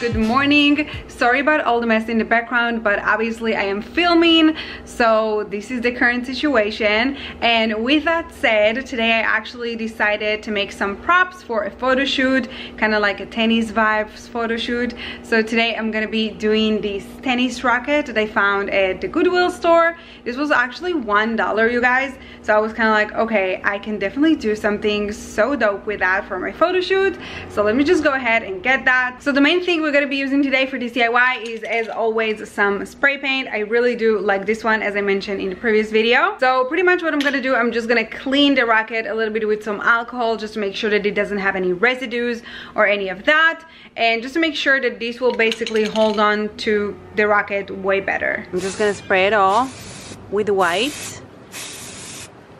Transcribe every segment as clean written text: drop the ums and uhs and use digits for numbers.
good morning. Sorry about all the mess in the background, but obviously I am filming, so this is the current situation. And with that said, today I actually decided to make some props for a photo shoot, kind of like a tennis vibes photo shoot. So today I'm gonna be doing this tennis racket that I found at the Goodwill store. This was actually $1, you guys, so I was kind of like, okay, I can definitely do something so dope with that for my photo shoot. So let me just go ahead and get that. So the main thing we're going to be using today for this DIY is, as always, some spray paint. I really do like this one, as I mentioned in the previous video. So pretty much what I'm going to do, I'm just going to clean the racket a little bit with some alcohol just to make sure that it doesn't have any residues or any of that, and just to make sure that this will basically hold on to the racket way better. I'm just going to spray it all with white.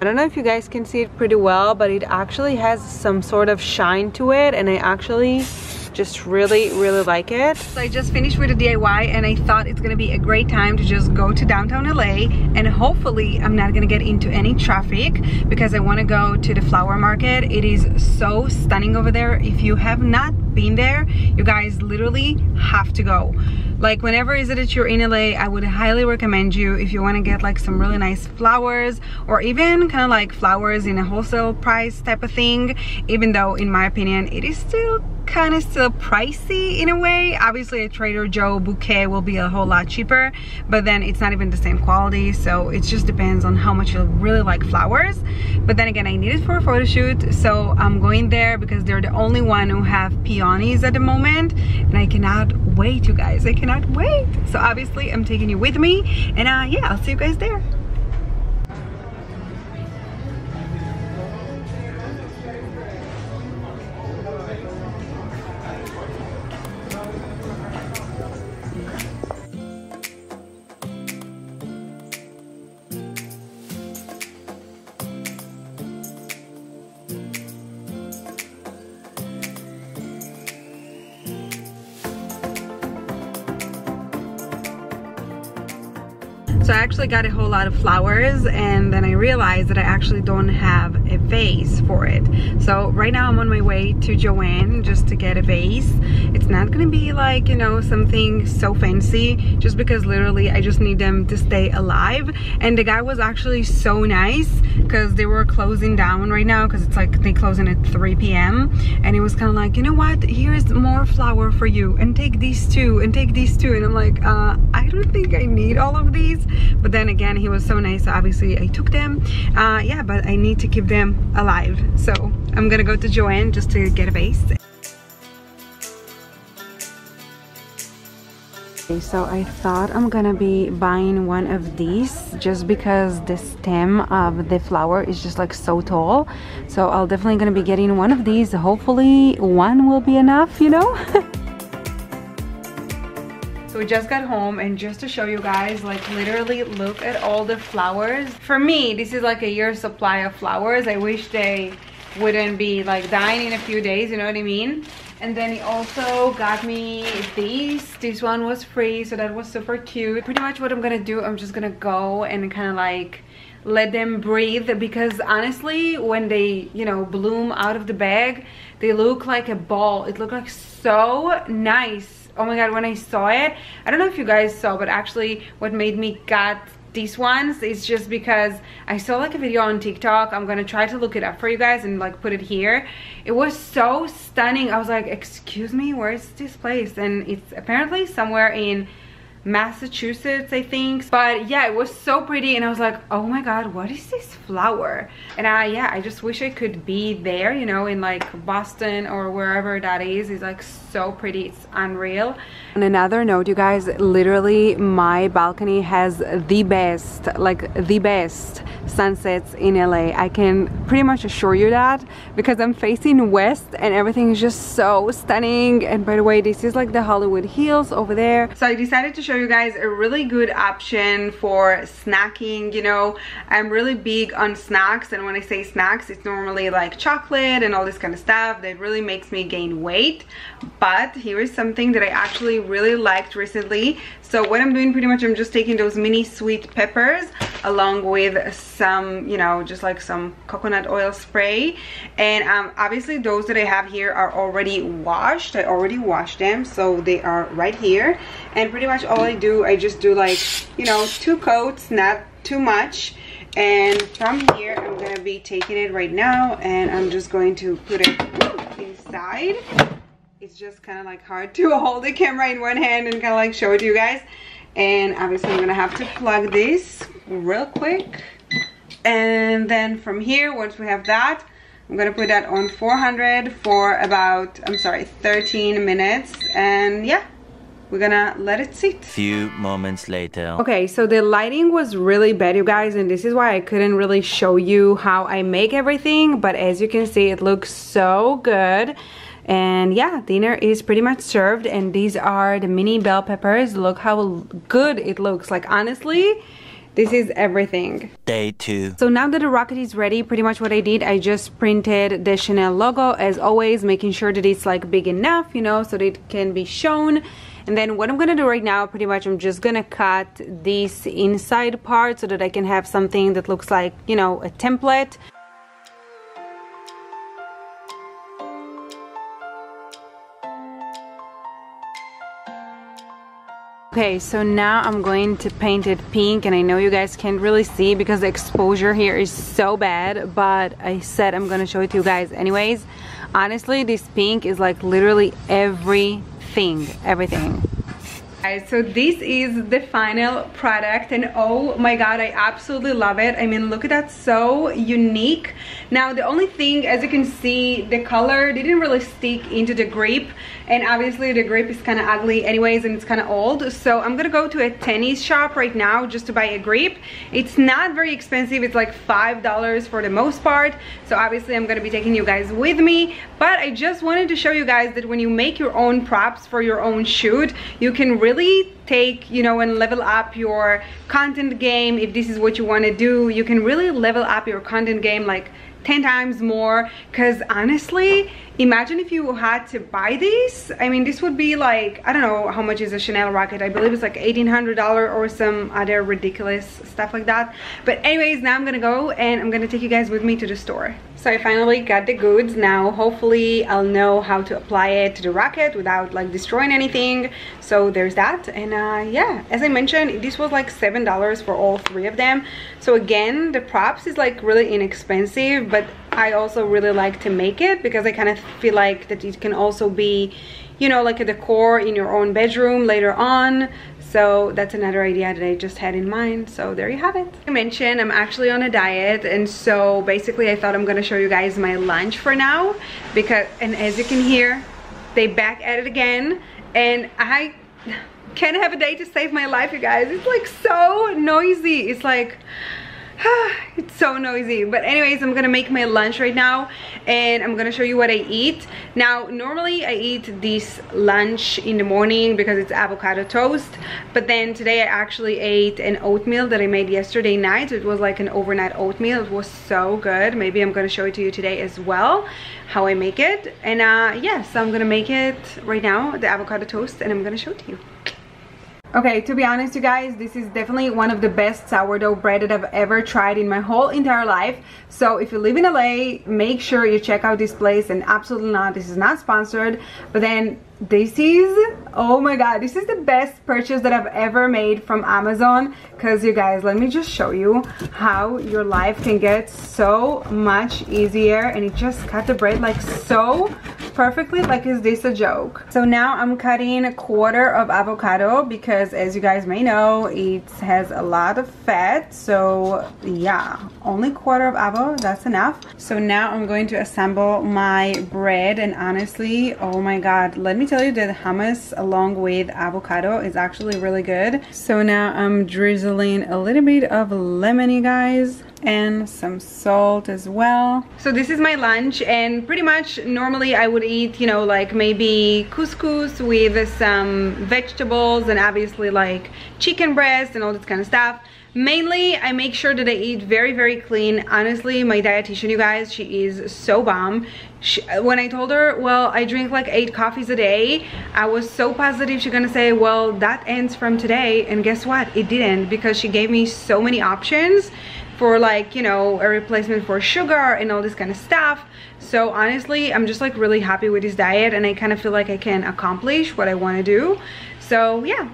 I don't know if you guys can see it pretty well, but it actually has some sort of shine to it, and I actually just really like it. So I just finished with the DIY, and I thought it's gonna be a great time to just go to downtown LA, and hopefully I'm not gonna get into any traffic because I want to go to the flower market. It is so stunning over there. If you have not been there, you guys literally have to go. Like, whenever is it that you're in LA, I would highly recommend you, if you want to get like some really nice flowers, or even kind of like flowers in a wholesale price type of thing, even though in my opinion it is still kind of pricey in a way. Obviously a Trader Joe bouquet will be a whole lot cheaper, but then it's not even the same quality, so it just depends on how much you really like flowers. But then again, I need it for a photo shoot, so I'm going there because they're the only one who have peonies at the moment, and I cannot wait, you guys. I cannot wait. So obviously I'm taking you with me, and yeah, I'll see you guys there. So I actually got a whole lot of flowers, and then I realized that I actually don't have a vase for it. So right now I'm on my way to Joann just to get a vase. It's not gonna be like, you know, something so fancy, just because literally I just need them to stay alive. And the guy was actually so nice because they were closing down right now, because it's like they closing at 3 p.m. and he was kind of like, you know what, here's more flower for you, and take these too, and take these too. And I'm like, I don't think I need all of these. But then again, he was so nice, so obviously I took them. Yeah, but I need to keep them alive, so I'm gonna go to Joann just to get a vase. Okay, so I thought I'm gonna be buying one of these just because the stem of the flower is just like so tall, so I'll definitely gonna be getting one of these. Hopefully one will be enough, you know. So we just got home, and just to show you guys, like, literally look at all the flowers. For me, this is like a year's supply of flowers. I wish they wouldn't be like dying in a few days, you know what I mean? And then he also got me these. This one was free, so that was super cute. Pretty much what I'm gonna do, I'm just gonna go and kind of like let them breathe, because honestly, when they, you know, bloom out of the bag, they look like a ball. It looked like so nice. Oh my god, when I saw it, I don't know if you guys saw, but actually what made me got these ones is just because I saw like a video on TikTok. I'm gonna try to look it up for you guys and like put it here. It was so stunning. I was like, excuse me, where is this place? And it's apparently somewhere in Massachusetts, I think. But yeah, it was so pretty, and I was like, oh my god, what is this flower? And yeah, I just wish I could be there, you know, in like Boston or wherever that is. It's like so pretty, it's unreal. On another note, you guys, literally my balcony has the best, like the best sunsets in LA. I can pretty much assure you that, because I'm facing west and everything is just so stunning. And by the way, this is like the Hollywood Hills over there. So I decided to show show you guys a really good option for snacking. You know, I'm really big on snacks, and when I say snacks, it's normally like chocolate and all this kind of stuff that really makes me gain weight. But here is something that I actually really liked recently. So what I'm doing, pretty much I'm just taking those mini sweet peppers along with some, you know, just like some coconut oil spray, and obviously those that I have here are already washed. I already washed them, so they are right here. And pretty much all I do, I just do like, you know, 2 coats, not too much. And from here I'm gonna be taking it right now, and I'm just going to put it inside. It's just kind of like hard to hold the camera in one hand and kind of like show it to you guys. And obviously I'm gonna have to plug this real quick. And then from here, once we have that, I'm gonna put that on 400 for about, I'm sorry, 13 minutes. And yeah, we're gonna let it sit. Few moments later. Okay, so the lighting was really bad, you guys, and this is why I couldn't really show you how I make everything. But as you can see, it looks so good. And yeah, dinner is pretty much served, and these are the mini bell peppers. Look how good it looks. Like, honestly, this is everything. Day 2. So now that the rocket is ready, pretty much what I did, I just printed the Chanel logo as always, making sure that it's like big enough, you know, so that it can be shown. And then what I'm gonna do right now, pretty much I'm just gonna cut this inside part so that I can have something that looks like, you know, a template. Okay, so now I'm going to paint it pink, and I know you guys can't really see because the exposure here is so bad, but I said I'm gonna show it to you guys anyways. Honestly, this pink is like literally everything. Guys, so this is the final product, and oh my god, I absolutely love it. I mean, look at that, so unique. Now the only thing, as you can see, the color didn't really stick into the grip, and obviously the grip is kind of ugly anyways, and it's kind of old. So I'm gonna go to a tennis shop right now just to buy a grip. It's not very expensive, it's like $5 for the most part. So obviously I'm gonna be taking you guys with me, but I just wanted to show you guys that when you make your own props for your own shoot, you can really take, you know, and level up your content game. If this is what you want to do, you can really level up your content game like 10 times more. Because honestly, imagine if you had to buy this. I mean, this would be like, I don't know how much is a Chanel rocket. I believe it's like $1,800 or some other ridiculous stuff like that. But anyways, now I'm gonna go and I'm gonna take you guys with me to the store. So I finally got the goods. Now hopefully I'll know how to apply it to the rocket without like destroying anything. So there's that. And yeah, as I mentioned, this was like $7 for all 3 of them. So again, the props is like really inexpensive, but I also really like to make it because I kind of feel like that it can also be, you know, like a decor in your own bedroom later on. So that's another idea that I just had in mind. So there you have it. I mentioned I'm actually on a diet, and so basically I thought I'm gonna show you guys my lunch for now, because, and as you can hear, they back at it again, and I can't have a day to save my life, you guys. It's like so noisy. It's like it's so noisy. But anyways, I'm gonna make my lunch right now, and I'm gonna show you what I eat. Now normally I eat this lunch in the morning because it's avocado toast, but then today I actually ate an oatmeal that I made yesterday night. It was like an overnight oatmeal. It was so good. Maybe I'm gonna show it to you today as well, how I make it. And yeah, so I'm gonna make it right now, the avocado toast, and I'm gonna show it to you. Okay, to be honest, you guys, this is definitely one of the best sourdough bread that I've ever tried in my whole entire life. So if you live in LA, make sure you check out this place. And absolutely not, this is not sponsored, but then this is, oh my god, this is the best purchase that I've ever made from Amazon. Because you guys, let me just show you how your life can get so much easier, and it just cut the bread like so perfectly. Like, is this a joke? So now I'm cutting 1/4 of avocado because, as you guys may know, it has a lot of fat. So yeah, only 1/4 of avocado, that's enough. So now I'm going to assemble my bread, and honestly, oh my god, let me tell you that hummus along with avocado is actually really good. So now I'm drizzling a little bit of lemon, you guys. and some salt as well. So this is my lunch, and pretty much normally I would eat, you know, like maybe couscous with some vegetables and obviously like chicken breast and all this kind of stuff. Mainly I make sure that I eat very clean. Honestly, my dietitian, you guys, she is so bomb. When I told her, well, I drink like 8 coffees a day, I was so positive she's gonna say, well, that ends from today. And guess what, it didn't, because she gave me so many options for, like, you know, a replacement for sugar and all this kind of stuff. So honestly, I'm just like really happy with this diet, and I kind of feel like I can accomplish what I want to do. So yeah,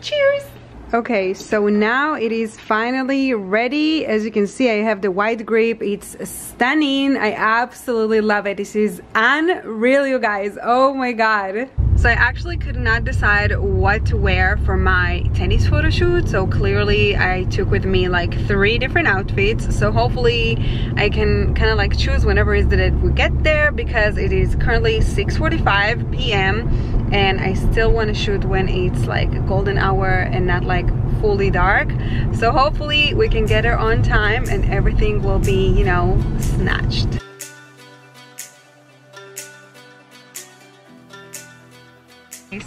cheers. Okay, so now it is finally ready. As you can see, I have the white grape. It's stunning. I absolutely love it. This is unreal, you guys. Oh my god. So I actually could not decide what to wear for my tennis photo shoot. So clearly I took with me like 3 different outfits. So hopefully I can kind of like choose whenever it is that we get there, because it is currently 6:45 p.m. and I still want to shoot when it's like a golden hour and not like fully dark. So hopefully we can get her on time and everything will be, you know, snatched.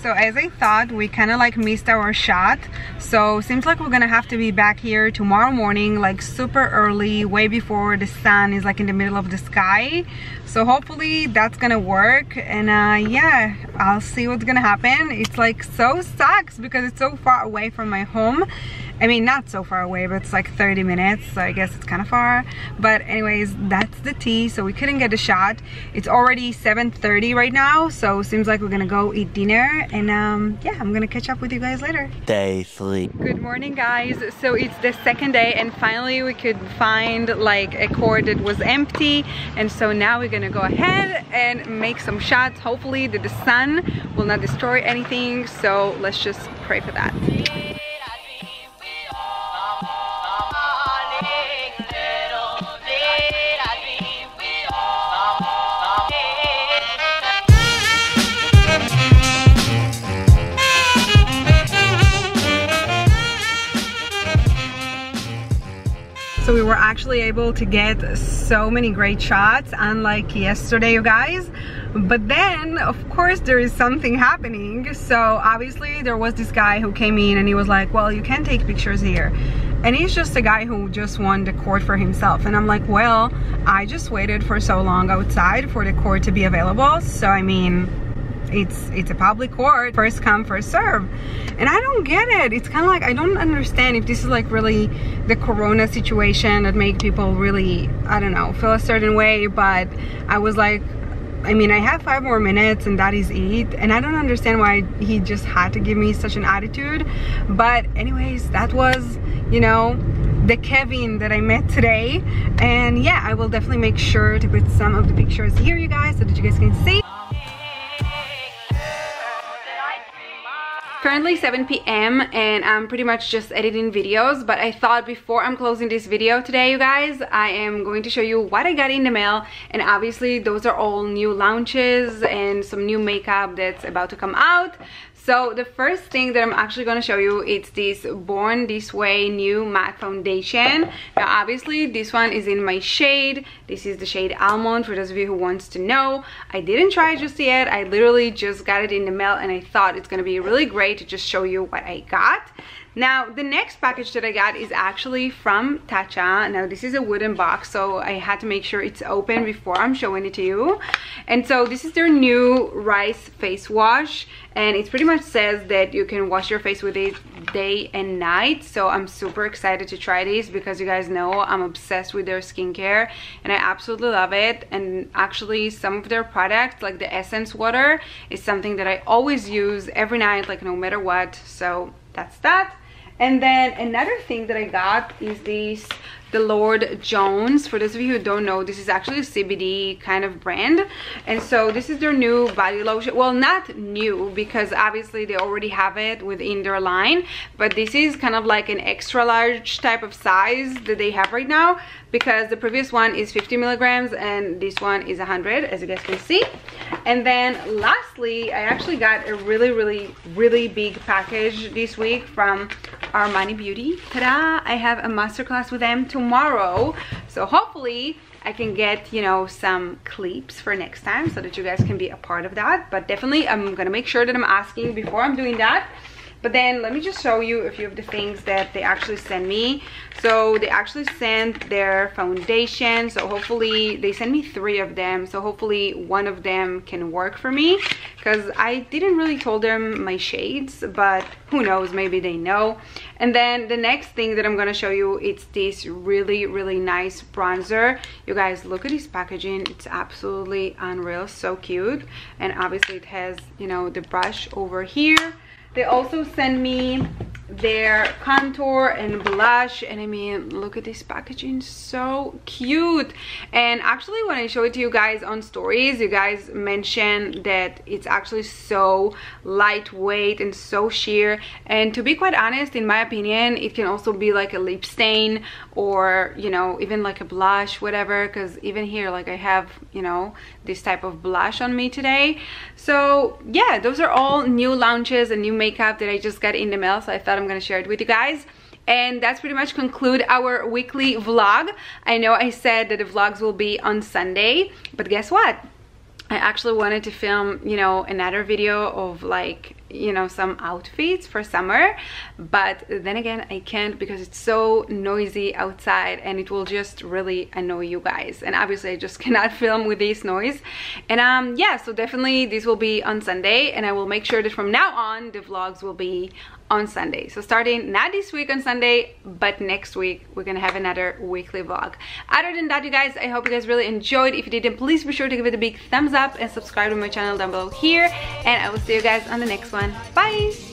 So as I thought, we kind of like missed our shot, so seems like we're gonna have to be back here tomorrow morning, like super early, way before the sun is like in the middle of the sky. So hopefully that's gonna work, and yeah, I'll see what's gonna happen. It's like so sucks because it's so far away from my home. I mean, not so far away, but it's like 30 minutes, so I guess it's kind of far. But anyways, that's the tea. So we couldn't get a shot. It's already 7:30 right now, so seems like we're gonna go eat dinner, and yeah, I'm gonna catch up with you guys later. Day 3. Good morning, guys. So it's the second day, and finally we could find like a court that was empty, and so now we're gonna go ahead and make some shots. Hopefully that the sun will not destroy anything, so let's just pray for that. So we were actually able to get so many great shots, unlike yesterday, you guys. But then, of course, there is something happening. So obviously there was this guy who came in and he was like, well, you can't take pictures here. And he's just a guy who just won the court for himself. And I'm like, well, I just waited for so long outside for the court to be available. So I mean, it's a public court, first come first serve. And I don't get it. It's kind of like, I don't understand if this is like really the corona situation that make people really, I don't know, feel a certain way. But I was like, I mean, I have 5 more minutes and that is it. And I don't understand why he just had to give me such an attitude. But anyways, that was, you know, the Kevin that I met today. And yeah, I will definitely make sure to put some of the pictures here, you guys, so that you guys can see. Currently 7 p.m. and I'm pretty much just editing videos, but I thought before I'm closing this video today, you guys, I am going to show you what I got in the mail. And obviously those are all new launches and some new makeup that's about to come out. So the first thing that I'm actually going to show you, it's this Born This Way new matte foundation. Now obviously this one is in my shade. This is the shade Almond, for those of you who wants to know. I didn't try it just yet. I literally just got it in the mail and I thought it's going to be really great to just show you what I got. Now the next package that I got is actually from Tatcha. Now this is a wooden box, so I had to make sure it's open before I'm showing it to you. And so this is their new rice face wash, and it pretty much says that you can wash your face with it day and night. So I'm super excited to try this because you guys know I'm obsessed with their skincare and I absolutely love it. And actually some of their products, like the essence water, is something that I always use every night, like no matter what. So that's that. And then another thing that I got is this, the Lord Jones. For those of you who don't know, this is actually a CBD kind of brand. And so this is their new body lotion. Well, not new, because obviously they already have it within their line. But this is kind of like an extra large type of size that they have right now, because the previous one is 50 milligrams and this one is 100, as you guys can see. And then lastly, I actually got a really big package this week from Armani Beauty. Ta-da! I have a masterclass with them tomorrow. tomorrow. So hopefully I can get, you know, some clips for next time so that you guys can be a part of that. But definitely I'm gonna make sure that I'm asking before I'm doing that. But then let me just show you a few of the things that they actually sent me. So they actually sent their foundation. So hopefully they sent me 3 of them. So hopefully one of them can work for me, because I didn't really told them my shades, but who knows, maybe they know. And then the next thing that I'm gonna show you, it's this really nice bronzer. You guys, look at this packaging. It's absolutely unreal, so cute. And obviously it has, you know, the brush over here. They also send me their contour and blush, and I mean, look at this packaging, so cute. And actually when I show it to you guys on stories, you guys mentioned that it's actually so lightweight and so sheer, and to be quite honest, in my opinion, it can also be like a lip stain, or you know, even like a blush, whatever, because even here, like I have, you know, this type of blush on me today. So yeah, those are all new launches and new makeup that I just got in the mail, so I thought I'm gonna share it with you guys. And that's pretty much conclude our weekly vlog. I know I said that the vlogs will be on Sunday, but guess what? I actually wanted to film, you know, another video of like, you know, some outfits for summer, but then again I can't because it's so noisy outside and it will just really annoy you guys, and obviously I just cannot film with this noise. And yeah, so definitely this will be on Sunday, and I will make sure that from now on the vlogs will be on Sunday. So starting not this week on Sunday, but next week we're gonna have another weekly vlog. Other than that, you guys, I hope you guys really enjoyed. If you did, then please be sure to give it a big thumbs up and subscribe to my channel down below here, and I will see you guys on the next one. Bye.